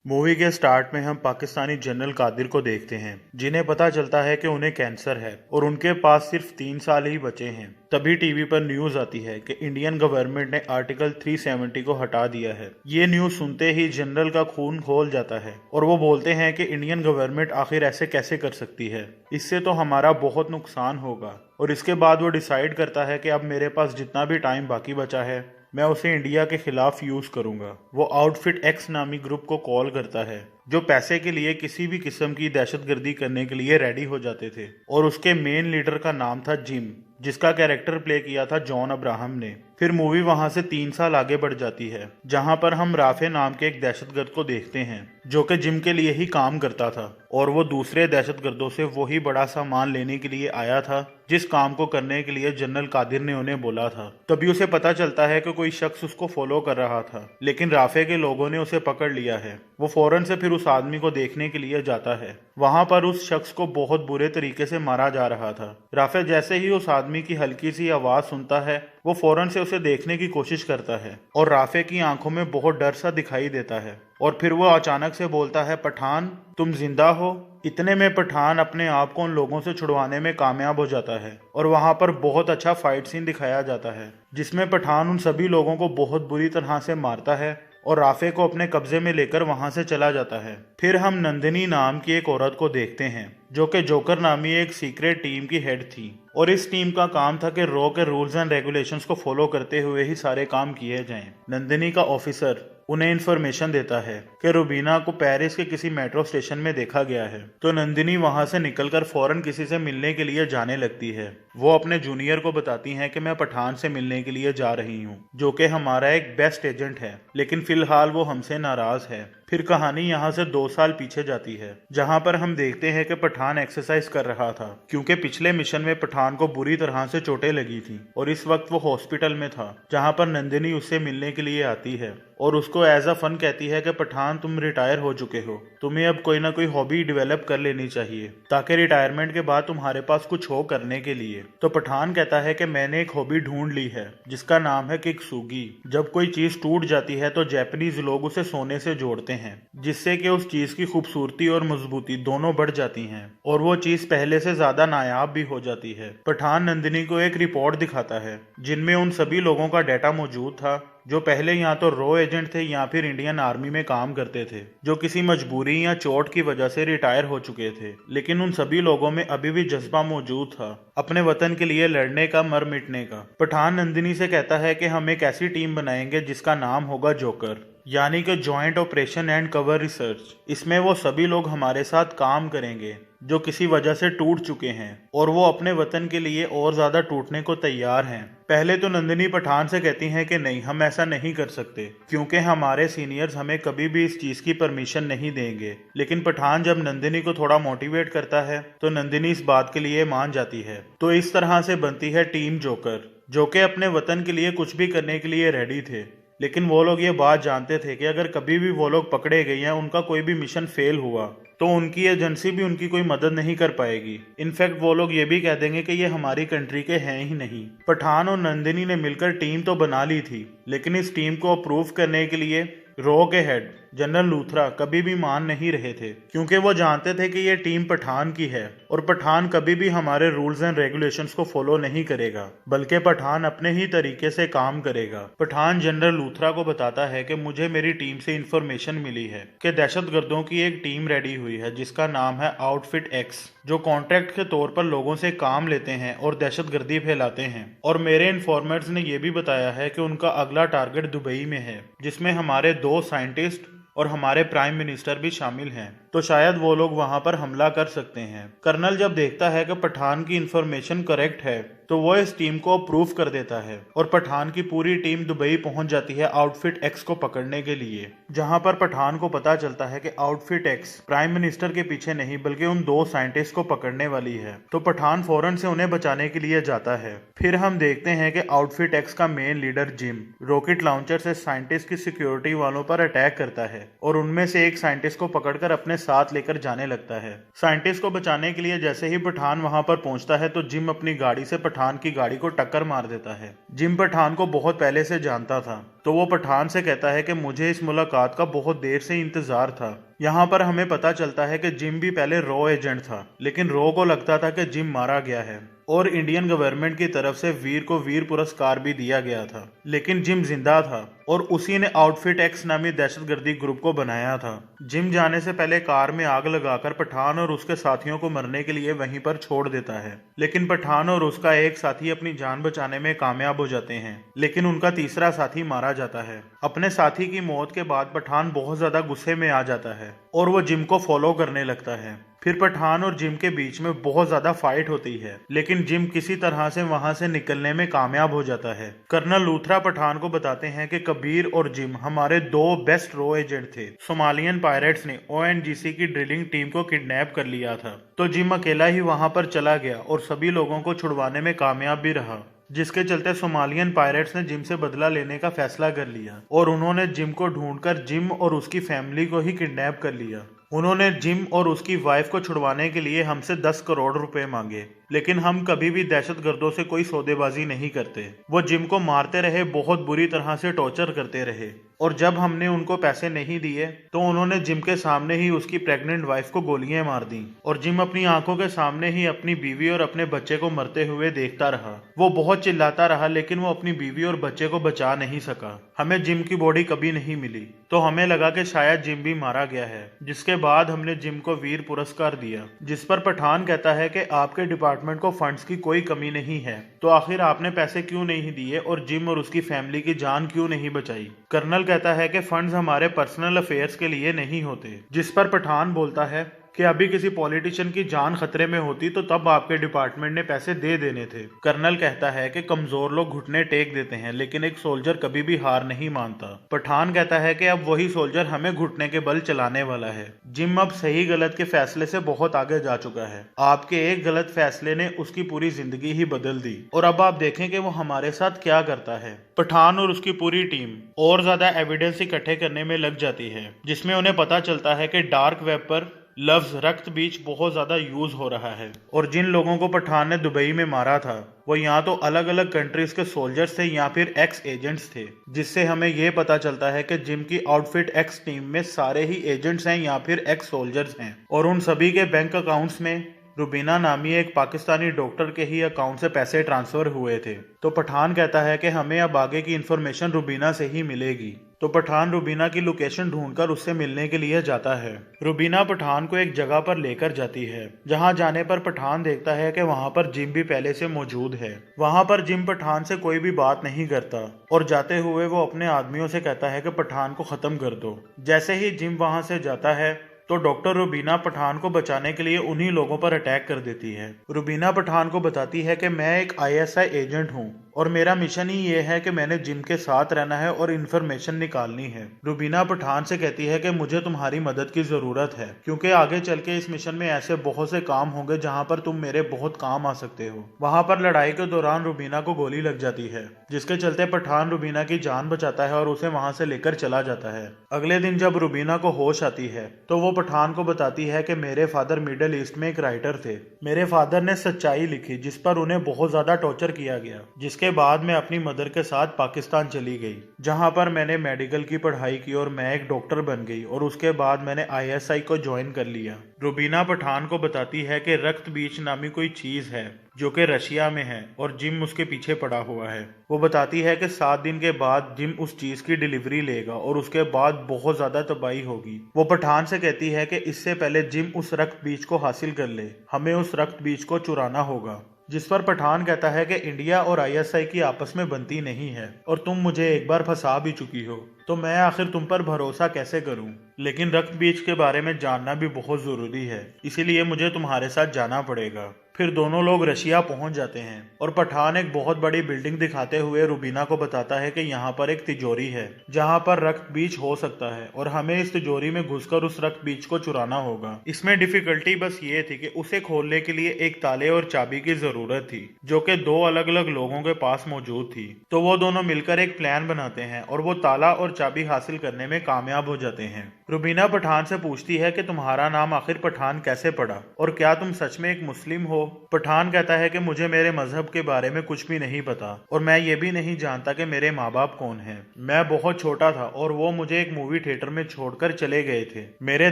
Movie के start में हम पाकिस्तानी जनरल कादिर को देखते हैं, जिन्हें पता चलता है कि उन्हें कैंसर है और उनके पास सिर्फ 3 साल ही बचे हैं। तभी टीवी पर न्यूज आती है कि इंडियन गवर्नमेंट ने आर्टिकल 370 को हटा दिया है। ये न्यूज सुनते ही जनरल का खून खौल जाता है और वो बोलते हैं कि इंडियन गवर्नमेंट आखिर ऐसे कैसे कर सकती है, इससे तो हमारा बहुत नुकसान होगा। और इसके बाद वो डिसाइड करता है कि अब मेरे पास जितना भी टाइम बाकी बचा है मैं उसे इंडिया के खिलाफ यूज करूंगा। वो आउटफिट एक्स नामी ग्रुप को कॉल करता है, जो पैसे के लिए किसी भी किस्म की दहशतगर्दी करने के लिए रेडी हो जाते थे। और उसके मेन लीडर का नाम था जिम, जिसका कैरेक्टर प्ले किया था जॉन अब्राहम ने। फिर मूवी वहां से 3 साल आगे बढ़ जाती है, जहां पर हम राफे नाम के एक दहशतगर्द को देखते हैं, जो कि जिम के लिए ही काम करता था और वो दूसरे दहशतगर्दों से वही बड़ा सामान लेने के लिए आया था जिस काम को करने के लिए जनरल कादिर ने उन्हें बोला था। तभी उसे पता चलता है कि कोई शख्स उसको फॉलो कर रहा था, लेकिन राफे के लोगों ने उसे पकड़ लिया है। वो फौरन से फिर उस आदमी को देखने के लिए जाता है। वहां पर उस शख्स को बहुत बुरे तरीके से मारा जा रहा था। राफे जैसे ही उस आदमी की हल्की सी आवाज सुनता है, वो फौरन से उसे देखने की कोशिश करता है और राफे की आंखों में बहुत डर सा दिखाई देता है। और फिर वो अचानक से बोलता है, पठान तुम जिंदा हो। इतने में पठान अपने आप को उन लोगों से छुड़वाने में कामयाब हो जाता है और वहां पर बहुत अच्छा फाइट सीन दिखाया जाता है, जिसमें पठान उन सभी लोगों को बहुत बुरी तरह से मारता है और राफे को अपने कब्जे में लेकर वहां से चला जाता है। फिर हम नंदिनी नाम की एक औरत को देखते हैं, जो कि जोकर नामी एक सीक्रेट टीम की हेड थी और इस टीम का काम था कि रॉ के रूल्स एंड रेगुलेशंस को फॉलो करते हुए ही सारे काम किए जाएं। नंदिनी का ऑफिसर उन्हें इन्फॉर्मेशन देता है कि रुबीना को पेरिस के किसी मेट्रो स्टेशन में देखा गया है, तो नंदिनी वहां से निकलकर फौरन किसी से मिलने के लिए जाने लगती है। वो अपने जूनियर को बताती हैं कि मैं पठान से मिलने के लिए जा रही हूँ, जो कि हमारा एक बेस्ट एजेंट है, लेकिन फिलहाल वो हमसे नाराज है। फिर कहानी यहाँ से 2 साल पीछे जाती है, जहाँ पर हम देखते हैं कि पठान एक्सरसाइज कर रहा था, क्योंकि पिछले मिशन में पठान को बुरी तरह से चोटें लगी थी और इस वक्त वो हॉस्पिटल में था, जहाँ पर नंदिनी उससे मिलने के लिए आती है और उसको एज अ फन कहती है कि पठान तुम रिटायर हो चुके हो, तुम्हें अब कोई ना कोई हॉबी डेवलप कर लेनी चाहिए ताकि रिटायरमेंट के बाद तुम्हारे पास कुछ हो करने के लिए। तो पठान कहता है कि मैंने एक हॉबी ढूंढ ली है जिसका नाम है किकसुगी। जब कोई चीज टूट जाती है तो जापानीज लोग उसे सोने से जोड़ते हैं, जिससे कि उस चीज की खूबसूरती और मजबूती दोनों बढ़ जाती हैं और वो चीज पहले से ज्यादा नायाब भी हो जाती है। पठान नंदिनी को एक रिपोर्ट दिखाता है जिनमें उन सभी लोगों का डेटा मौजूद था जो पहले या तो रॉ एजेंट थे या फिर इंडियन आर्मी में काम करते थे, जो किसी मजबूरी या चोट की वजह से रिटायर हो चुके थे, लेकिन उन सभी लोगों में अभी भी जज्बा मौजूद था अपने वतन के लिए लड़ने का, मर मिटने का। पठान नंदिनी से कहता है कि हम एक ऐसी टीम बनाएंगे जिसका नाम होगा जोकर, यानी कि joint operation and cover research. इसमें वो सभी लोग हमारे साथ काम करेंगे जो किसी वजह से टूट चुके हैं और वो अपने वतन के लिए और ज्यादा टूटने को तैयार हैं। पहले तो नंदिनी पठान से कहती हैं कि नहीं, हम ऐसा नहीं कर सकते क्योंकि हमारे सीनियर्स हमें कभी भी इस चीज की परमिशन नहीं देंगे। लेकिन पठान जब नंदिनी को थोड़ा मोटिवेट करता है तो नंदिनी इस बात के लिए मान जाती है। तो इस तरह से बनती है टीम जोकर, जो कि अपने वतन के लिए कुछ भी करने के लिए रेडी थे। लेकिन वो लोग ये बात जानते थे कि अगर कभी भी वो लोग पकड़े गए या उनका कोई भी मिशन फेल हुआ तो उनकी एजेंसी भी उनकी कोई मदद नहीं कर पाएगी। इनफैक्ट वो लोग ये भी कह देंगे कि ये हमारी कंट्री के हैं ही नहीं। पठान और नंदिनी ने मिलकर टीम तो बना ली थी, लेकिन इस टीम को अप्रूव करने के लिए रॉ के हेड जनरल लूथरा कभी भी मान नहीं रहे थे, क्योंकि वो जानते थे कि ये टीम पठान की है और पठान कभी भी हमारे रूल्स एंड रेगुलेशंस को फॉलो नहीं करेगा, बल्कि पठान अपने ही तरीके से काम करेगा। पठान जनरल लूथरा को बताता है कि मुझे मेरी टीम से इंफॉर्मेशन मिली है कि दहशतगर्दों की एक टीम रेडी हुई है जिसका नाम है आउटफिट एक्स, जो कॉन्ट्रैक्ट के तौर पर लोगों से काम लेते हैं और दहशतगर्दी फैलाते हैं। और मेरे इन्फॉर्मर्स ने यह भी बताया है कि उनका अगला टारगेट दुबई में है, जिसमें हमारे 2 साइंटिस्ट और हमारे प्राइम मिनिस्टर भी शामिल हैं, तो शायद वो लोग वहां पर हमला कर सकते हैं। कर्नल जब देखता है कि पठान की इंफॉर्मेशन करेक्ट है तो वो इस टीम को अप्रूव कर देता है और पठान की पूरी टीम दुबई पहुंच जाती है आउटफिट एक्स को पकड़ने के लिए, जहां पर पठान को पता चलता है कि आउटफिट एक्स प्राइम मिनिस्टर के पीछे नहीं बल्कि उन 2 साइंटिस्ट को पकड़ने वाली है। तो पठान फौरन से उन्हें बचाने के लिए जाता है। फिर हम देखते हैं कि आउटफिट एक्स का main leader gym rocket launcher से साइंटिस्ट की सिक्योरिटी वालों पर अटैक करता है है और उनमें से एक साइंटिस्ट को पकड़कर अपने साथ लेकर जाने लगता है। साइंटिस्ट को बचाने के लिए जैसे ही पठान वहां पर पहुंचता है तो जिम अपनी गाड़ी से पठान की गाड़ी को टक्कर मार देता है। जिम पठान को बहुत पहले से जानता था तो वो पठान से कहता है कि मुझे इस मुलाकात का बहुत देर से इंतजार था। यहाँ पर हमें पता चलता है कि जिम भी पहले रॉ एजेंट था, लेकिन रॉ को लगता था कि जिम मारा गया है और इंडियन गवर्नमेंट की तरफ से वीर को वीर पुरस्कार भी दिया गया था, लेकिन जिम जिंदा था और उसी ने आउटफिट एक्स नामी दहशतगर्दी ग्रुप को बनाया था। जिम जाने से पहले कार में आग लगाकर पठान और उसके साथियों को मरने के लिए वहीं पर छोड़ देता है, लेकिन पठान और उसका एक साथी अपनी जान बचाने में कामयाब हो जाते हैं, लेकिन उनका तीसरा साथी मारा जाता है। अपने साथी की मौत के बाद पठान बहुत ज्यादा गुस्से में आ जाता है और वो जिम को फॉलो करने लगता है। फिर पठान और जिम के बीच में बहुत ज्यादा फाइट होती है, लेकिन जिम किसी तरह से वहां से निकलने में कामयाब हो जाता है। कर्नल लूथरा पठान को बताते हैं कि कबीर और जिम हमारे दो बेस्ट रॉ एजेंट थे। सोमालियन पायरेट्स ने ओएनजीसी की ड्रिलिंग टीम को किडनैप कर लिया था, तो जिम अकेला ही वहां पर चला गया और सभी लोगों को छुड़वाने में कामयाब भी रहा, जिसके चलते सोमालियन पायरेट्स ने जिम से बदला लेने का फैसला कर लिया और उन्होंने जिम को ढूंढकर जिम और उसकी फैमिली को ही किडनैप कर लिया। उन्होंने जिम और उसकी वाइफ को छुड़वाने के लिए हमसे 10 करोड़ रुपए मांगे, लेकिन हम कभी भी दहशतगर्दों से कोई सौदेबाजी नहीं करते। वो जिम को मारते रहे, बहुत बुरी तरह से टॉर्चर करते रहे और जब हमने उनको पैसे नहीं दिए तो उन्होंने जिम के सामने ही उसकी प्रेग्नेंट वाइफ को गोलियां मार दी और जिम अपनी आंखों के सामने ही अपनी बीवी और अपने बच्चे को मरते हुए देखता रहा। वो बहुत चिल्लाता रहा, लेकिन वो अपनी बीवी और बच्चे को बचा नहीं सका। हमें जिम की बॉडी कभी नहीं मिली तो हमें लगा कि शायद जिम भी मारा गया है, जिसके बाद हमने जिम को वीर पुरस्कार दिया। जिस पर पठान कहता है कि आपके डिपार्टमेंट को फंड्स की कोई कमी नहीं है, तो आखिर आपने पैसे क्यों नहीं दिए और जिम और उसकी फैमिली की जान क्यों नहीं बचाई। कर्नल कहता है कि फंड्स हमारे पर्सनल अफेयर्स के लिए नहीं होते, जिस पर पठान बोलता है कि अभी किसी पॉलिटिशियन की जान खतरे में होती तो तब आपके डिपार्टमेंट ने पैसे दे देने थे। कर्नल कहता है कि कमजोर लोग घुटने टेक देते हैं, लेकिन एक सोल्जर कभी भी हार नहीं मानता। पठान कहता है कि अब वही सोल्जर हमें घुटने के बल चलाने वाला है। जिम अब सही गलत के फैसले से बहुत आगे जा चुका है। आपके एक गलत फैसले ने उसकी पूरी जिंदगी ही बदल दी और अब आप देखें कि वो हमारे साथ क्या करता है। पठान और उसकी पूरी टीम और ज्यादा एविडेंस इकट्ठे करने में लग जाती है, जिसमें उन्हें पता चलता है कि डार्क वेब पर लफ्ज रक्त बीज बहुत ज्यादा यूज हो रहा है और जिन लोगों को पठान ने दुबई में मारा था वो या तो अलग अलग कंट्रीज के सोल्जर्स थे या फिर एक्स एजेंट्स थे, जिससे हमें यह पता चलता है कि जिम की आउटफिट एक्स टीम में सारे ही एजेंट्स हैं या फिर एक्स सोल्जर्स हैं और उन सभी के बैंक अकाउंट्स में रुबीना नामी एक पाकिस्तानी डॉक्टर के ही अकाउंट से पैसे ट्रांसफर हुए थे। तो पठान कहता है कि हमें अब आगे की इन्फॉर्मेशन रुबीना से ही मिलेगी। तो पठान रुबीना की लोकेशन ढूंढकर उससे मिलने के लिए जाता है। रुबीना पठान को एक जगह पर लेकर जाती है, जहां जाने पर पठान देखता है कि वहां पर जिम भी पहले से मौजूद है। वहां पर जिम पठान से कोई भी बात नहीं करता और जाते हुए वो अपने आदमियों से कहता है कि पठान को खत्म कर दो। जैसे ही जिम वहां से जाता है तो डॉक्टर रुबीना पठान को बचाने के लिए उन्हीं लोगों पर अटैक कर देती है। रुबीना पठान को बताती है कि मैं एक आईएसआई एजेंट हूं और मेरा मिशन ही ये है कि मैंने जिम के साथ रहना है और इन्फॉर्मेशन निकालनी है। रुबीना पठान से कहती है कि मुझे तुम्हारी मदद की जरूरत है, क्योंकि आगे चल के इस मिशन में ऐसे बहुत से काम होंगे जहां पर तुम मेरे बहुत काम आ सकते हो। वहां पर लड़ाई के दौरान रुबीना को गोली लग जाती है, जिसके चलते पठान रुबीना की जान बचाता है और उसे वहां से लेकर चला जाता है। अगले दिन जब रुबीना को होश आती है तो वो पठान को बताती है कि मेरे फादर मिडिल ईस्ट में एक राइटर थे। मेरे फादर ने सच्चाई लिखी जिस पर उन्हें बहुत ज्यादा टॉर्चर किया गया, जिसके बाद मैं अपनी मदर के साथ पाकिस्तान चली गई, जहां पर मैंने मेडिकल की पढ़ाई की और मैं एक डॉक्टर बन गई और उसके बाद मैंने आईएसआई को ज्वाइन कर लिया। रुबीना पठान को बताती है कि रक्त बीज नामी कोई चीज है जो कि रशिया में है और जिम उसके पीछे पड़ा हुआ है। वो बताती है कि 7 दिन के बाद जिम उस चीज की डिलीवरी लेगा और उसके बाद बहुत ज्यादा तबाही होगी। वो पठान से कहती है कि इससे पहले जिम उस रक्त बीज को हासिल कर ले, हमें उस रक्त बीज को चुराना होगा। जिस पर पठान कहता है कि इंडिया और आईएसआई की आपस में बनती नहीं है और तुम मुझे एक बार फंसा भी चुकी हो, तो मैं आखिर तुम पर भरोसा कैसे करूं। लेकिन रक्त बीज के बारे में जानना भी बहुत जरूरी है, इसीलिए मुझे तुम्हारे साथ जाना पड़ेगा। फिर दोनों लोग रशिया पहुंच जाते हैं और पठान एक बहुत बड़ी बिल्डिंग दिखाते हुए रुबीना को बताता है कि यहाँ पर एक तिजोरी है जहाँ पर रक्त बीज हो सकता है और हमें इस तिजोरी में घुसकर उस रक्त बीज को चुराना होगा। इसमें डिफिकल्टी बस ये थी कि उसे खोलने के लिए एक ताले और चाबी की जरूरत थी जो कि दो अलग अलग लोगों के पास मौजूद थी। तो वो दोनों मिलकर एक प्लान बनाते हैं और वो ताला और चाबी हासिल करने में कामयाब हो जाते हैं। रुबीना पठान से पूछती है कि तुम्हारा नाम आखिर पठान कैसे पड़ा और क्या तुम सच में एक मुस्लिम हो। पठान कहता है कि मुझे मेरे मजहब के बारे में कुछ भी नहीं पता और मैं ये भी नहीं जानता कि मेरे माँ बाप कौन हैं। मैं बहुत छोटा था और वो मुझे एक मूवी थिएटर में छोड़कर चले गए थे। मेरे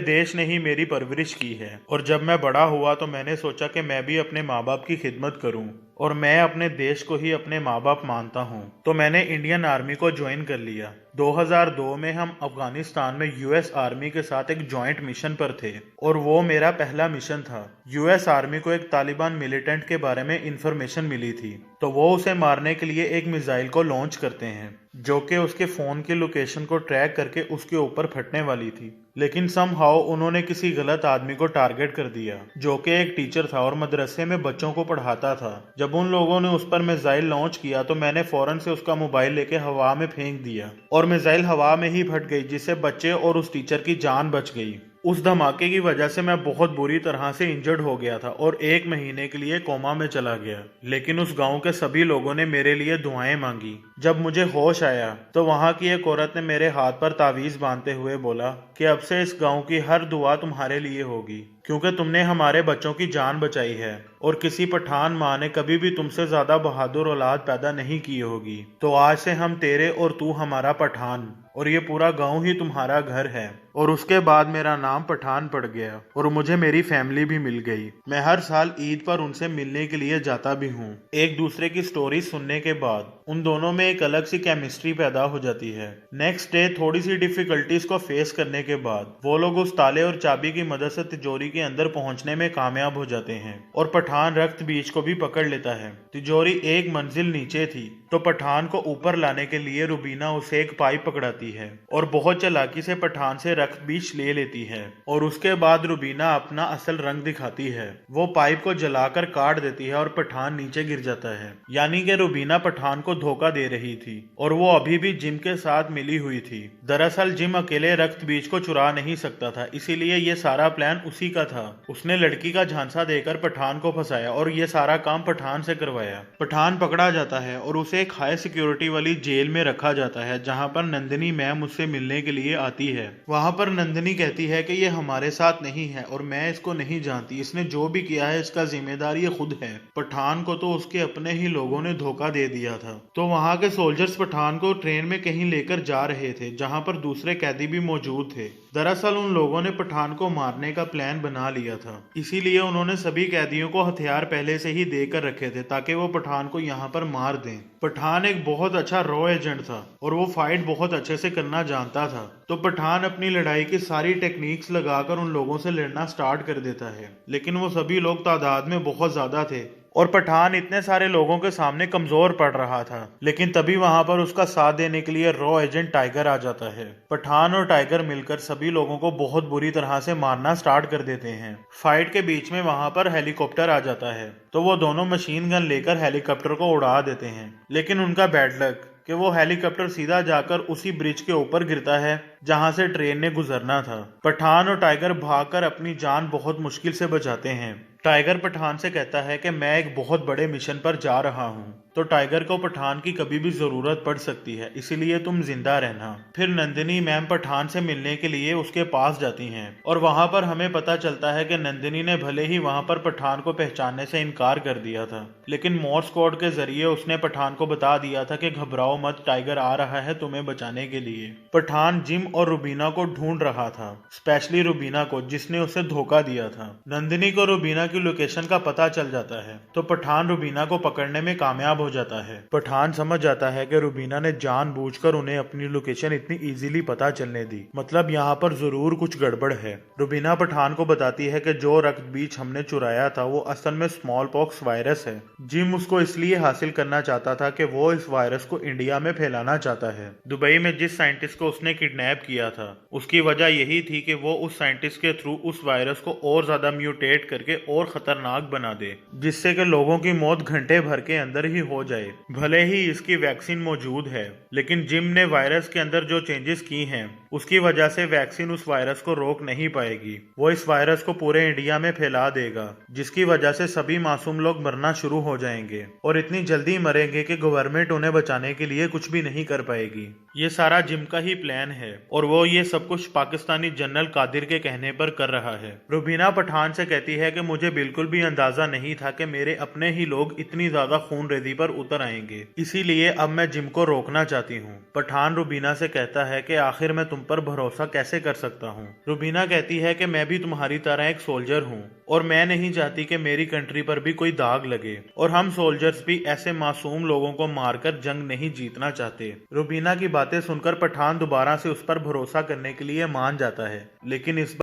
देश ने ही मेरी परवरिश की है और जब मैं बड़ा हुआ तो मैंने सोचा कि मैं भी अपने माँ बाप की खिदमत करूं और मैं अपने देश को ही अपने माँ बाप मानता हूँ। तो मैंने इंडियन आर्मी को ज्वाइन कर लिया। 2002 में हम अफगानिस्तान में यूएस आर्मी के साथ एक जॉइंट मिशन पर थे और वो मेरा पहला मिशन था। यूएस आर्मी को एक तालिबान मिलिटेंट के बारे में इंफॉर्मेशन मिली थी तो वो उसे मारने के लिए एक मिसाइल को लॉन्च करते हैं जो कि उसके फोन की लोकेशन को ट्रैक करके उसके ऊपर फटने वाली थी, लेकिन समहाउ उन्होंने किसी गलत आदमी को टारगेट कर दिया जो कि एक टीचर था और मदरसे में बच्चों को पढ़ाता था। जब उन लोगों ने उस पर मिसाइल लॉन्च किया तो मैंने फौरन से उसका मोबाइल लेके हवा में फेंक दिया और मिसाइल हवा में ही फट गई जिससे बच्चे और उस टीचर की जान बच गई। उस धमाके की वजह से मैं बहुत बुरी तरह से इंजर्ड हो गया था और 1 महीने के लिए कोमा में चला गया, लेकिन उस गांव के सभी लोगों ने मेरे लिए दुआएं मांगी। जब मुझे होश आया तो वहां की एक औरत ने मेरे हाथ पर तावीज बांधते हुए बोला कि अब से इस गांव की हर दुआ तुम्हारे लिए होगी क्योंकि तुमने हमारे बच्चों की जान बचाई है और किसी पठान माँ ने कभी भी तुमसे ज्यादा बहादुर औलाद पैदा नहीं की होगी। तो आज से हम तेरे और तू हमारा पठान और ये पूरा गांव ही तुम्हारा घर है। और उसके बाद मेरा नाम पठान पड़ गया और मुझे मेरी फैमिली भी मिल गई। मैं हर साल ईद पर उनसे मिलने के लिए जाता भी हूँ। एक दूसरे की स्टोरी सुनने के बाद उन दोनों में एक अलग सी केमिस्ट्री पैदा हो जाती है। नेक्स्ट डे थोड़ी सी डिफिकल्टीज को फेस करने के बाद वो लोग उस ताले और चाबी की मदद से तिजोरी के अंदर पहुंचने में कामयाब हो जाते हैं और पठान रक्त बीज को भी पकड़ लेता है। तिजोरी एक मंजिल नीचे थी तो पठान को ऊपर लाने के लिए रुबीना उसे एक पाइप पकड़ाती है और बहुत चालाकी से पठान से रक्त बीज ले लेती है और उसके बाद रुबीना अपना असल रंग दिखाती है। वो पाइप को जलाकर काट देती है और पठान नीचे गिर जाता है। यानी कि रुबीना पठान को धोखा दे रही थी और वो अभी भी जिम के साथ मिली हुई थी। दरअसल जिम अकेले रक्त बीज को चुरा नहीं सकता था, इसीलिए ये सारा प्लान उसी का था। उसने लड़की का झांसा देकर पठान को फंसाया और ये सारा काम पठान से करवाया। पठान पकड़ा जाता है और उसे एक हाई सिक्योरिटी वाली जेल में रखा जाता है जहाँ पर नंदिनी मैम उससे मिलने के लिए आती है। वहाँ पर नंदिनी कहती है कि ये हमारे साथ नहीं है और मैं इसको नहीं जानती, इसने जो भी किया है इसका जिम्मेदार ये खुद है। पठान को तो उसके अपने ही लोगों ने धोखा दे दिया था। तो वहाँ के सोल्जर्स पठान को ट्रेन में कहीं लेकर जा रहे थे जहाँ पर दूसरे कैदी भी मौजूद थे। दरअसल उन लोगों ने पठान को मारने का प्लान बना लिया था, इसीलिए उन्होंने सभी कैदियों को हथियार पहले से ही देकर रखे थे ताकि वो पठान को यहाँ पर मार दें। पठान एक बहुत अच्छा रॉ एजेंट था और वो फाइट बहुत अच्छे से करना जानता था। तो पठान अपनी लड़ाई की सारी टेक्निक्स लगाकर उन लोगों से लड़ना स्टार्ट कर देता है, लेकिन वो सभी लोग तादाद में बहुत ज्यादा थे और पठान इतने सारे लोगों के सामने कमजोर पड़ रहा था। लेकिन तभी वहां पर उसका साथ देने के लिए रॉ एजेंट टाइगर आ जाता है। पठान और टाइगर मिलकर सभी लोगों को बहुत बुरी तरह से मारना स्टार्ट कर देते हैं। फाइट के बीच में वहां पर हेलीकॉप्टर आ जाता है तो वो दोनों मशीन गन लेकर हेलीकॉप्टर को उड़ा देते हैं, लेकिन उनका बैड लक कि वो हेलीकॉप्टर सीधा जाकर उसी ब्रिज के ऊपर गिरता है जहां से ट्रेन ने गुजरना था। पठान और टाइगर भागकर अपनी जान बहुत मुश्किल से बचाते हैं। टाइगर पठान से कहता है कि मैं एक बहुत बड़े मिशन पर जा रहा हूँ, तो टाइगर को पठान की कभी भी जरूरत पड़ सकती है, इसीलिए तुम जिंदा रहना। फिर नंदिनी मैम पठान से मिलने के लिए उसके पास जाती हैं और वहां पर हमें पता चलता है कि नंदिनी ने भले ही वहां पर पठान को पहचानने से इनकार कर दिया था, लेकिन मोर्स कोड के जरिए उसने पठान को बता दिया था कि घबराओ मत, टाइगर आ रहा है तुम्हें बचाने के लिए। पठान जिम और रुबीना को ढूंढ रहा था, स्पेशली रुबीना को जिसने उसे धोखा दिया था। नंदिनी को रुबीना की लोकेशन का पता चल जाता है तो पठान रुबीना को पकड़ने में कामयाब हो जाता है। पठान समझ जाता है कि रुबीना ने जानबूझकर उन्हें अपनी लोकेशन इतनी इजीली पता चलने दी, मतलब यहाँ पर जरूर कुछ गड़बड़ है। रुबीना पठान को बताती है कि जो रक्त बीज हमने चुराया था वो असल में स्मॉल पॉक्स वायरस है। जिम उसको इसलिए हासिल करना चाहता था कि वो इस वायरस को इंडिया में फैलाना चाहता है। दुबई में जिस साइंटिस्ट को उसने किडनैप किया था उसकी वजह यही थी कि वो उस साइंटिस्ट के थ्रू उस वायरस को और ज्यादा म्यूटेट करके और और खतरनाक बना दे, जिससे कि लोगों की मौत घंटे भर के अंदर ही हो जाए। भले ही इसकी वैक्सीन मौजूद है, लेकिन जिम ने वायरस के अंदर जो चेंजेस की हैं उसकी वजह से वैक्सीन उस वायरस को रोक नहीं पाएगी। वो इस वायरस को पूरे इंडिया में फैला देगा, जिसकी वजह से सभी मासूम लोग मरना शुरू हो जाएंगे और इतनी जल्दी मरेंगे कि गवर्नमेंट उन्हें बचाने के लिए कुछ भी नहीं कर पाएगी। ये सारा जिम का ही प्लान है और वो ये सब कुछ पाकिस्तानी जनरल कादिर के कहने पर कर रहा है। रुबीना पठान से कहती है कि मुझे बिल्कुल भी अंदाजा नहीं था कि मेरे अपने ही लोग इतनी ज्यादा खूनरेजी पर उतर आएंगे, इसीलिए अब मैं जिम को रोकना चाहती हूँ। पठान रुबीना से कहता है कि आखिर मैं तुम पर भरोसा कैसे कर सकता हूँ। रुबीना कहती है कि मैं भी तुम्हारी तरह एक सोल्जर हूँ और मैं नहीं चाहती कि मेरी कंट्री पर भी कोई दाग लगे, और हम सोल्जर्स भी ऐसे मासूम लोगों को मारकर जंग नहीं जीतना चाहते। रुबीना की बातें सुनकर पठान दोबारा से उस पर भरोसा करने के लिए मान जाता है, लेकिन इस